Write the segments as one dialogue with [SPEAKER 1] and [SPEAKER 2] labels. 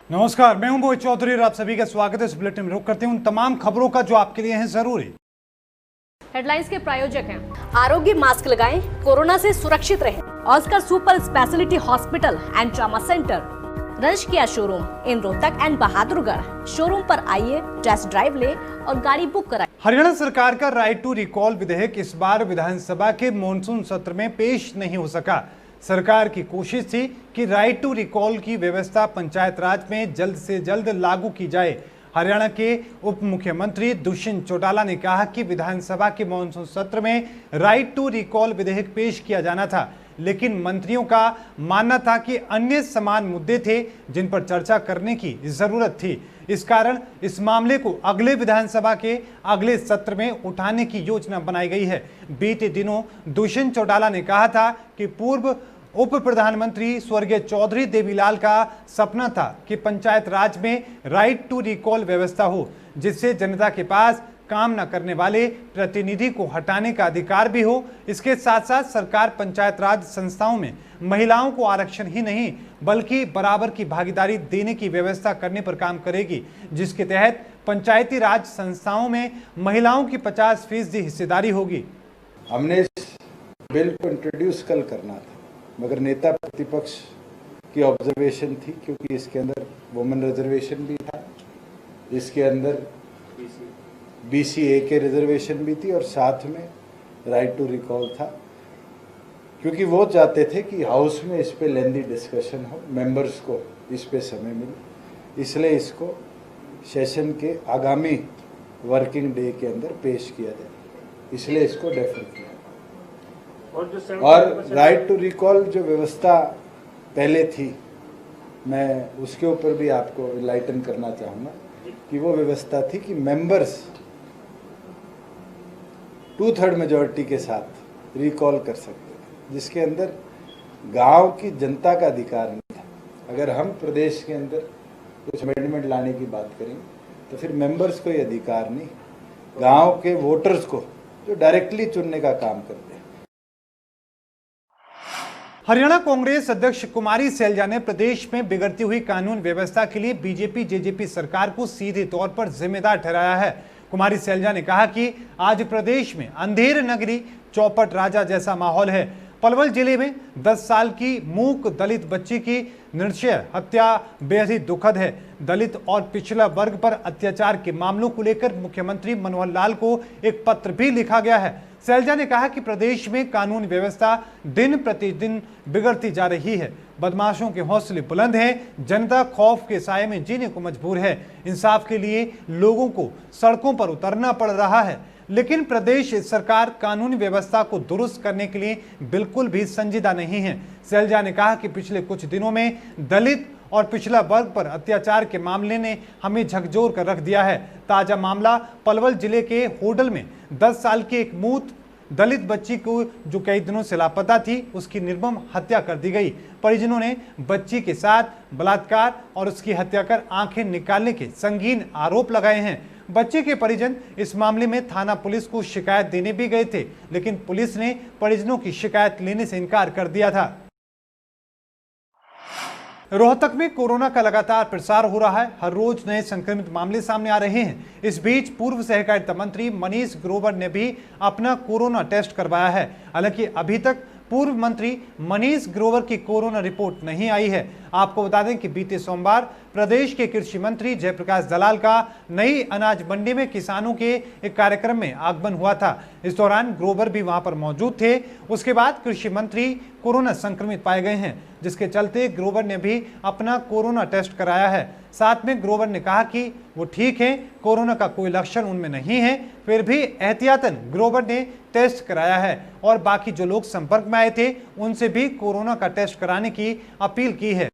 [SPEAKER 1] नमस्कार, मैं हूं बोई चौधरी और आप सभी का स्वागत है। इस बुलेटिन में रुक करते हैं उन तमाम खबरों का जो आपके लिए हैं जरूरी।
[SPEAKER 2] हेडलाइंस के प्रायोजक हैं आरोग्य मास्क लगाएं, कोरोना से सुरक्षित रहें। Oscar super speciality hospital and trauma centre, रंश किया showroom in Rohtak and Bahadurgarh. Showroom पर आइए, टेस्ट ड्राइव ले और गाड़ी बुक कराएं।
[SPEAKER 1] हरियाणा सरकार का राइट टू रिकॉल विधेयक इस बार विधानसभा के मॉनसून सत्र में पेश नहीं हो सका। सरकार की कोशिश थी कि राइट टू रिकॉल की व्यवस्था पंचायत राज में जल्द से जल्द लागू की जाए। हरियाणा के उप मुख्यमंत्री दुष्यंत चौटाला ने कहा कि विधानसभा के मॉनसून सत्र में राइट टू रिकॉल विधेयक पेश किया जाना था, लेकिन मंत्रियों का मानना था कि अन्य समान मुद्दे थे जिन पर चर्चा करने की जरूरत थी। इस कारण इस मामले को अगले विधानसभा के अगले सत्र में उठाने की योजना बनाई गई है। बीते दिनों दुष्यंत चौटाला ने कहा था कि पूर्व उप प्रधानमंत्री स्वर्गीय चौधरी देवीलाल का सपना था कि पंचायत राज में राइट टू रिकॉल व्यवस्था हो, जिससे जनता के पास काम न करने वाले प्रतिनिधि को हटाने का अधिकार भी हो। इसके साथ साथ सरकार पंचायत राज संस्थाओं में महिलाओं को आरक्षण ही नहीं बल्कि बराबर की भागीदारी देने की व्यवस्था करने पर काम करेगी, जिसके तहत पंचायती राज संस्थाओं में महिलाओं की 50% हिस्सेदारी होगी।
[SPEAKER 3] हमने इस बिल को इंट्रोड्यूस कल करना था, मगर नेता प्रतिपक्ष की ऑब्जर्वेशन थी, क्योंकि इसके अंदर वुमेन रिजर्वेशन भी था, इसके अंदर BCA के रिजर्वेशन भी थी और साथ में राइट टू रिकॉल था, क्योंकि वो चाहते थे कि हाउस में इस पे लेंदी डिस्कशन हो, मेंबर्स को इस पे समय मिले। इसलिए इसको सेशन के आगामी वर्किंग डे के अंदर पेश किया जाए, इसलिए इसको डेफर किया। और राइट टू रिकॉल जो व्यवस्था पहले थी, मैं उसके ऊपर भी आपको इनलाइटन करना चाहूँगा कि वो व्यवस्था थी कि मेंबर्स 2/3 मेजॉरिटी के साथ रिकॉल कर सकते थे, जिसके अंदर गांव की जनता का अधिकार नहीं था। अगर हम प्रदेश के अंदर कुछ अमेंडमेंट लाने की बात करें तो फिर मेंबर्स को ये अधिकार नहीं, गांव के वोटर्स को जो डायरेक्टली चुनने का काम करते हैं।
[SPEAKER 1] हरियाणा कांग्रेस अध्यक्ष कुमारी सैलजा ने प्रदेश में बिगड़ती हुई कानून व्यवस्था के लिए बीजेपी जेजेपी सरकार को सीधे तौर पर जिम्मेदार ठहराया है। कुमारी सैलजा ने कहा कि आज प्रदेश में अंधेर नगरी चौपट राजा जैसा माहौल है। पलवल जिले में 10 साल की मूक दलित बच्ची की निर्दय हत्या बेहद ही दुखद है। दलित और पिछड़ा वर्ग पर अत्याचार के मामलों को लेकर मुख्यमंत्री मनोहर लाल को एक पत्र भी लिखा गया है। सैलजा ने कहा कि प्रदेश में कानून व्यवस्था दिन प्रतिदिन बिगड़ती जा रही है। बदमाशों के हौसले बुलंद हैं, जनता खौफ के साए में जीने को मजबूर है। इंसाफ के लिए लोगों को सड़कों पर उतरना पड़ रहा है, लेकिन प्रदेश सरकार कानूनी व्यवस्था को दुरुस्त करने के लिए बिल्कुल भी संजीदा नहीं है। सैलजा ने कहा कि पिछले कुछ दिनों में दलित और पिछड़ा वर्ग पर अत्याचार के मामले ने हमें झकझोर कर रख दिया है। ताजा मामला पलवल जिले के होडल में 10 साल की एक मूक दलित बच्ची को जो कई दिनों से लापता थी, उसकी निर्मम हत्या कर दी गई। परिजनों ने बच्ची के साथ बलात्कार और उसकी हत्या कर आंखें निकालने के संगीन आरोप लगाए हैं। बच्चे के परिजन इस मामले में थाना पुलिस को शिकायत देने भी गए थे, लेकिन पुलिस ने परिजनों की शिकायत लेने से इनकार कर दिया था। रोहतक में कोरोना का लगातार प्रसार हो रहा है। हर रोज नए संक्रमित मामले सामने आ रहे हैं। इस बीच पूर्व सहकारिता मंत्री मनीष ग्रोवर ने भी अपना कोरोना टेस्ट करवाया है। हालांकि अभी तक पूर्व मंत्री मनीष ग्रोवर की कोरोना रिपोर्ट नहीं आई है। आपको बता दें कि बीते सोमवार प्रदेश के कृषि मंत्री जयप्रकाश दलाल का नई अनाज मंडी में किसानों के एक कार्यक्रम में आगमन हुआ था। इस दौरान ग्रोवर भी वहां पर मौजूद थे। उसके बाद कृषि मंत्री कोरोना संक्रमित पाए गए हैं, जिसके चलते ग्रोवर ने भी अपना कोरोना टेस्ट कराया है। साथ में ग्रोवर ने कहा कि वो ठीक हैं, कोरोना का कोई लक्षण उनमें नहीं है, फिर भी एहतियातन ग्रोवर ने टेस्ट कराया है और बाकी जो लोग संपर्क में आए थे उनसे भी कोरोना का टेस्ट कराने की अपील की है।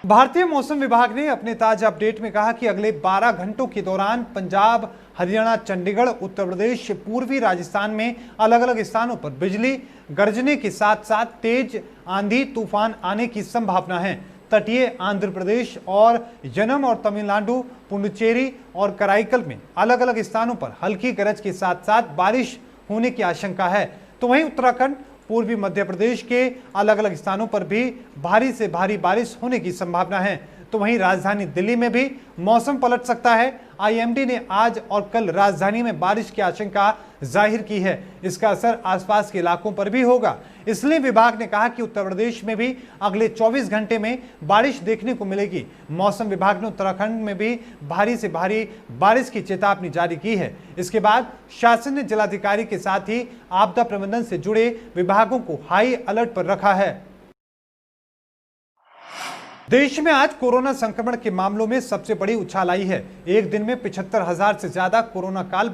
[SPEAKER 1] भारतीय मौसम विभाग ने अपने ताजा अपडेट में कहा कि अगले 12 घंटों के दौरान पंजाब, हरियाणा, चंडीगढ़, उत्तर प्रदेश, पूर्वी राजस्थान में अलग अलग स्थानों पर बिजली गरजने के साथ साथ तेज आंधी तूफान आने की संभावना है। तटीय आंध्र प्रदेश और यनम और तमिलनाडु, पुडुचेरी और कराईकल में अलग अलग स्थानों पर हल्की गरज के साथ साथ बारिश होने की आशंका है। तो वहीं उत्तराखंड पूर्वी मध्य प्रदेश के अलग अलग स्थानों पर भी भारी से भारी बारिश होने की संभावना है। तो वहीं राजधानी दिल्ली में भी मौसम पलट सकता है। आईएमडी ने आज और कल राजधानी में बारिश की आशंका जाहिर की है। इसका असर आसपास के इलाकों पर भी होगा। इसलिए विभाग ने कहा कि उत्तर प्रदेश में भी अगले 24 घंटे में बारिश देखने को मिलेगी। मौसम विभाग ने उत्तराखंड में भी भारी से भारी बारिश की चेतावनी जारी की है। इसके बाद शासन ने जिलाधिकारी के साथ ही आपदा प्रबंधन से जुड़े विभागों को हाई अलर्ट पर रखा है। देश में आज कोरोना संक्रमण के मामलों में सबसे बड़ी उछाल आई है। एक दिन में 75,000 से ज्यादा कोरोना काल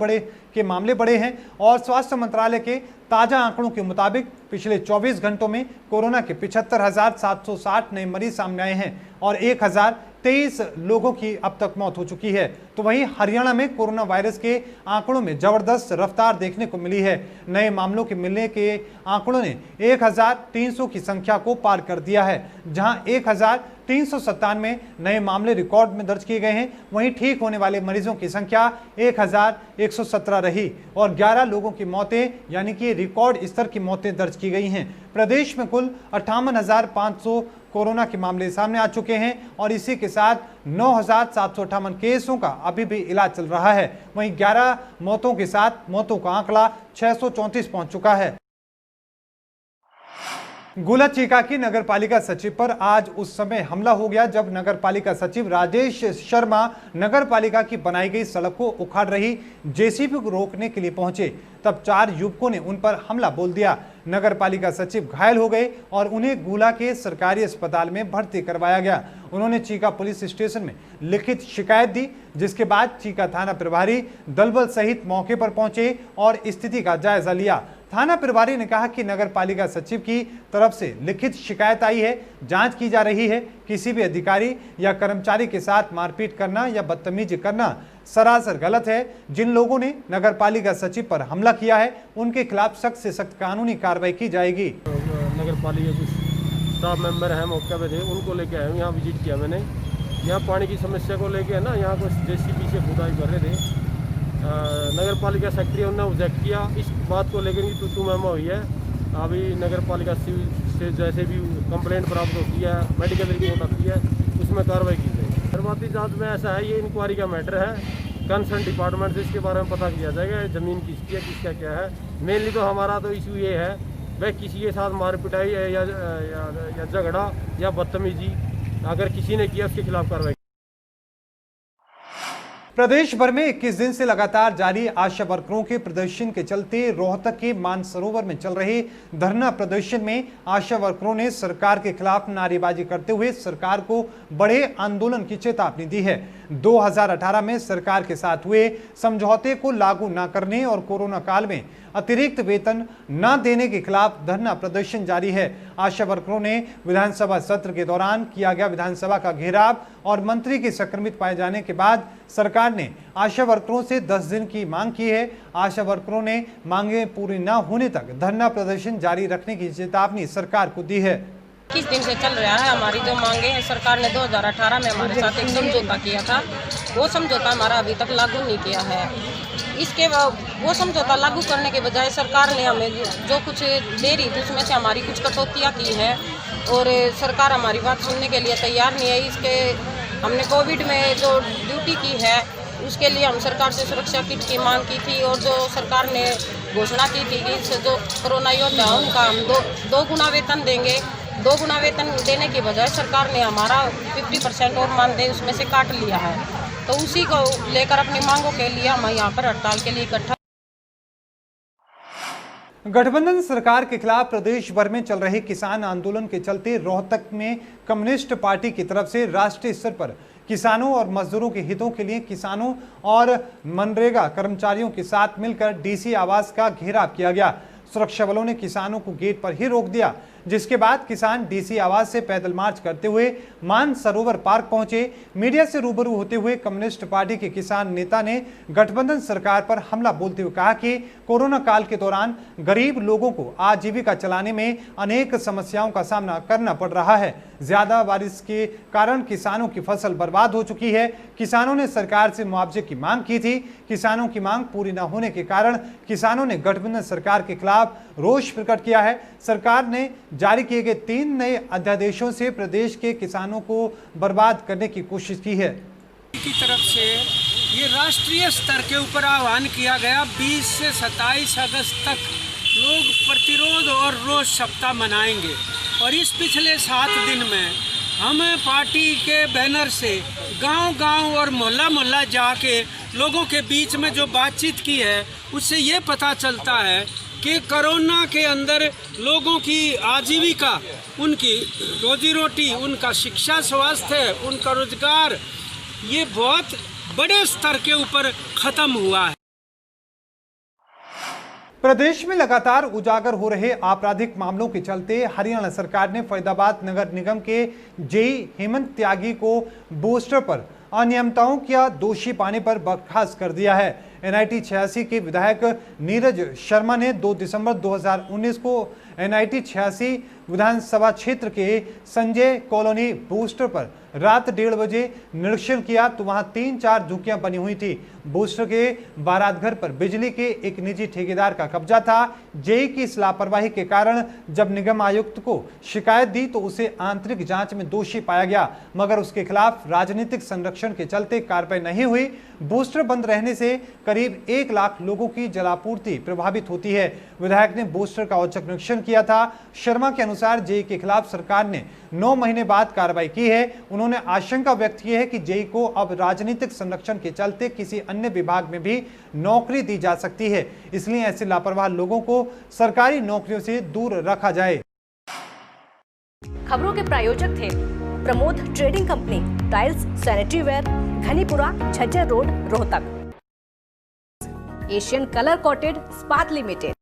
[SPEAKER 1] के मामले बढ़े हैं और स्वास्थ्य मंत्रालय के ताजा आंकड़ों के मुताबिक पिछले 24 घंटों में कोरोना के 75,760 नए मरीज सामने आए हैं और 1023 लोगों की अब तक मौत हो चुकी है। तो वहीं हरियाणा में कोरोना वायरस के आंकड़ों में जबरदस्त रफ्तार देखने को मिली है। नए मामलों के मिलने के आंकड़ों ने 1300 की संख्या को पार कर दिया है, जहां 1397 नए मामले रिकॉर्ड में दर्ज किए गए हैं। वहीं ठीक होने वाले मरीजों की संख्या 1117 रही और 11 लोगों की मौतें यानी कि रिकॉर्ड स्तर की मौतें दर्ज की गई हैं। प्रदेश में कुल 58,500 कोरोना के मामले सामने आ चुके हैं और इसी के साथ 9,758 केसों का अभी भी इलाज चल रहा है। वहीं 11 मौतों के साथ मौतों का आंकड़ा 634 पहुंच चुका है। गुलचीका की नगरपालिका सचिव पर आज उस समय हमला हो गया जब नगरपालिका सचिव राजेश शर्मा नगरपालिका की बनाई गई सड़क को उखाड़ रही जेसीबी को रोकने के लिए पहुंचे। तब 4 युवकों ने उन पर हमला बोल दिया। नगरपालिका सचिव घायल हो गए और उन्हें गुला के सरकारी अस्पताल में भर्ती करवाया गया। उन्होंने चीका पुलिस स्टेशन में लिखित शिकायत दी, जिसके बाद चीका थाना प्रभारी दलबल सहित मौके पर पहुंचे और स्थिति का जायजा लिया। थाना प्रभारी ने कहा कि नगरपालिका सचिव की तरफ से लिखित शिकायत आई है, जांच की जा रही है। किसी भी अधिकारी या कर्मचारी के साथ मारपीट करना या बदतमीजी करना सरासर गलत है। जिन लोगों ने नगरपालिका सचिव पर हमला किया है उनके खिलाफ सख्त से सख्त कानूनी कार्रवाई की जाएगी।
[SPEAKER 4] नगरपालिका कुछ स्टाफ मेंबर हैं मौके पे थे, उनको लेके आए, यहाँ विजिट किया मैंने। यहाँ पानी की समस्या को लेके है ना, यहाँ कुछ जेसीबी से खुदाई कर रहे थे। नगरपालिका सेक्रेटरी उन्होंने ऑब्जेक्ट किया इस बात को लेकर कि तू मेमो हुई है। अभी नगरपालिका से जैसे भी कंप्लेंट प्राप्त होती है, मेडिकल रिपोर्ट आती है, उसमें कार्रवाई की जाएगी। शुरुआती जांच में ऐसा है, ये इंक्वायरी का मैटर है, कंसर्न डिपार्टमेंट से इसके बारे में पता किया जाएगा ज़मीन किसकी है, किसका क्या है। मेनली तो हमारा तो इशू ये है वह किसी के साथ मार पिटाई या झगड़ा या बदतमीजी अगर किसी ने किया उसके खिलाफ कार्रवाई।
[SPEAKER 1] प्रदेश भर में 21 दिन से लगातार जारी आशा वर्करों के प्रदर्शन के चलते रोहतक के मानसरोवर में चल रहे धरना प्रदर्शन में आशा वर्करों ने सरकार के खिलाफ नारेबाजी करते हुए सरकार को बड़े आंदोलन की चेतावनी दी है। 2018 में सरकार के साथ हुए समझौते को लागू न करने और कोरोना काल में अतिरिक्त वेतन न देने के खिलाफ धरना प्रदर्शन जारी है। आशा वर्करों ने विधानसभा सत्र के दौरान किया गया विधानसभा का घेराव और मंत्री के संक्रमित पाए जाने के बाद सरकार ने आशा वर्करों से 10 दिन की मांग की है। आशा वर्करों ने मांगे पूरी न होने तक धरना प्रदर्शन जारी रखने की चेतावनी सरकार को दी है।
[SPEAKER 5] 21 दिन से चल रहा है। हमारी जो मांगे हैं, सरकार ने 2018 में हमारे साथ एक समझौता किया था, वो समझौता हमारा अभी तक लागू नहीं किया है। इसके वो समझौता लागू करने के बजाय सरकार ने हमें जो कुछ दे रही थी उसमें से हमारी कुछ कटौतियाँ की है और सरकार हमारी बात सुनने के लिए तैयार नहीं है। इसके हमने कोविड में जो ड्यूटी की है उसके लिए हम सरकार से सुरक्षा किट की मांग की थी और जो सरकार ने घोषणा की थी कि जो कोरोना योद्धा है उनका हम दो गुना वेतन देंगे। 2 गुना वेतन देने के बजाय सरकार ने हमारा 50% और मानदेय उसमें से काट लिया है। तो उसी को लेकर अपनी मांगों के लिए हम यहाँ पर हड़ताल के लिए इकट्ठा।
[SPEAKER 1] गठबंधन सरकार के खिलाफ प्रदेश भर में चल रहे किसान आंदोलन के चलते रोहतक में कम्युनिस्ट पार्टी की तरफ से राष्ट्रीय स्तर पर किसानों और मजदूरों के हितों के लिए किसानों और मनरेगा कर्मचारियों के साथ मिलकर डीसी आवास का घेराव किया गया। सुरक्षा बलों ने किसानों को गेट पर ही रोक दिया, जिसके बाद किसान डीसी आवास से पैदल मार्च करते हुए मानसरोवर पार्क पहुंचे। मीडिया से रूबरू होते हुए कम्युनिस्ट पार्टी के किसान नेता ने गठबंधन सरकार पर हमला बोलते हुए कहा कि कोरोना काल के दौरान गरीब लोगों को आजीविका चलाने में अनेक समस्याओं का सामना करना पड़ रहा है। ज्यादा बारिश के कारण किसानों की फसल बर्बाद हो चुकी है। किसानों ने सरकार से मुआवजे की मांग की थी। किसानों की मांग पूरी न होने के कारण किसानों ने गठबंधन सरकार के खिलाफ रोष प्रकट किया है। सरकार ने जारी किए गए 3 नए अध्यादेशों से प्रदेश के किसानों को बर्बाद करने की कोशिश की है।
[SPEAKER 6] की तरफ से ये राष्ट्रीय स्तर के ऊपर आह्वान किया गया 20 से 27 अगस्त तक लोग प्रतिरोध और रोष सप्ताह मनाएंगे और इस पिछले 7 दिन में हम पार्टी के बैनर से गांव-गांव और मोहल्ला जाके लोगों के बीच में जो बातचीत की है उससे ये पता चलता है कि कोरोना के अंदर लोगों की आजीविका, उनकी रोजी रोटी, उनका शिक्षा स्वास्थ्य, उनका रोजगार, ये बहुत बड़े स्तर के ऊपर खत्म हुआ है।
[SPEAKER 1] प्रदेश में लगातार उजागर हो रहे आपराधिक मामलों के चलते हरियाणा सरकार ने फरीदाबाद नगर निगम के जेई हेमंत त्यागी को बूस्टर पर अनियमितताओं का दोषी पाने पर बर्खास्त कर दिया है। NIT 86 के विधायक नीरज शर्मा ने 2 दिसंबर 2019 को NIT 86 विधानसभा क्षेत्र के संजय कॉलोनी बूस्टर पर रात 1:30 बजे निरीक्षण किया तो वहां 3-4 झुग्गियां बनी हुई थी। बूस्टर के बारात घर पर बिजली के एक निजी ठेकेदार का कब्जा था। जेई की इस लापरवाही के कारण जब निगम आयुक्त को शिकायत दी तो उसे आंतरिक जांच में दोषी पाया गया, मगर उसके खिलाफ राजनीतिक संरक्षण के चलते कार्रवाई नहीं हुई। बूस्टर बंद रहने से करीब 1 लाख लोगों की जलापूर्ति प्रभावित होती है। विधायक ने बूस्टर का औचक निरीक्षण किया था। शर्मा के अनुसार जेई के खिलाफ सरकार ने 9 महीने बाद कार्रवाई की है। उन्होंने आशंका व्यक्त की है कि जेई को अब राजनीतिक संरक्षण के चलते किसी अन्य विभाग में भी नौकरी दी जा सकती है, इसलिए ऐसे लापरवाह लोगों को सरकारी नौकरियों से दूर रखा जाए।
[SPEAKER 2] खबरों के प्रायोजक थे Pramod trading company, tiles, sanitary ware, Ghanipura, Jhajjar road, Rohtak. Asian colour coated स्पात limited.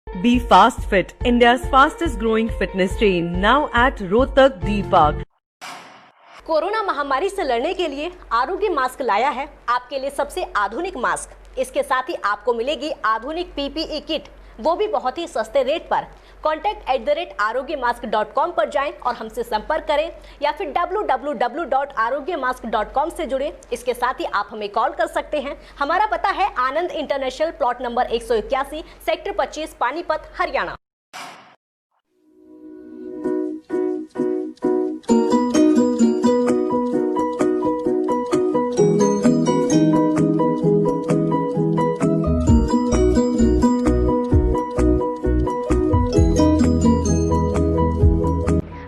[SPEAKER 7] Be Fast Fit, India's fastest growing fitness chain, now at Rohtak D Park.
[SPEAKER 2] Corona महामारी से लड़ने के लिए आरोग्य मास्क लाया है आपके लिए सबसे आधुनिक मास्क। इसके साथ ही आपको मिलेगी आधुनिक PPE किट, वो भी बहुत ही सस्ते रेट पर। contact@arogyamask.com पर जाएं और हमसे संपर्क करें या फिर www.arogyamask.com से जुड़ें। इसके साथ ही आप हमें कॉल कर सकते हैं। हमारा पता है Anand international, plot number 181, sector 25, Panipat, Haryana.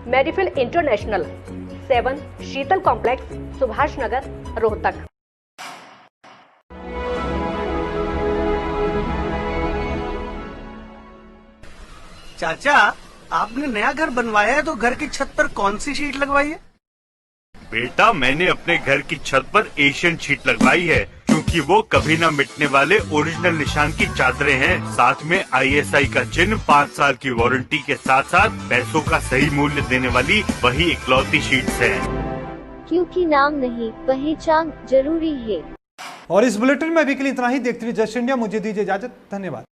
[SPEAKER 2] Medifil international, 7 Sheetal complex, Subhash Nagar, Rohtak.
[SPEAKER 8] चाचा, आपने नया घर बनवाया है तो घर की छत पर कौन सी शीट लगवाई है?
[SPEAKER 9] बेटा, मैंने अपने घर की छत पर एशियन शीट लगवाई है क्योंकि वो कभी न मिटने वाले ओरिजिनल निशान की चादरें हैं। साथ में ISI का चिन्ह, 5 साल की वारंटी के साथ साथ पैसों का सही मूल्य देने वाली वही इकलौती शीट्स है।
[SPEAKER 10] क्योंकि नाम नहीं, पहचान जरूरी है।
[SPEAKER 1] और इस बुलेटिन में अभी के लिए इतना ही। देखते रहिए जस्ट इंडिया। मुझे दीजिए इजाजत। धन्यवाद।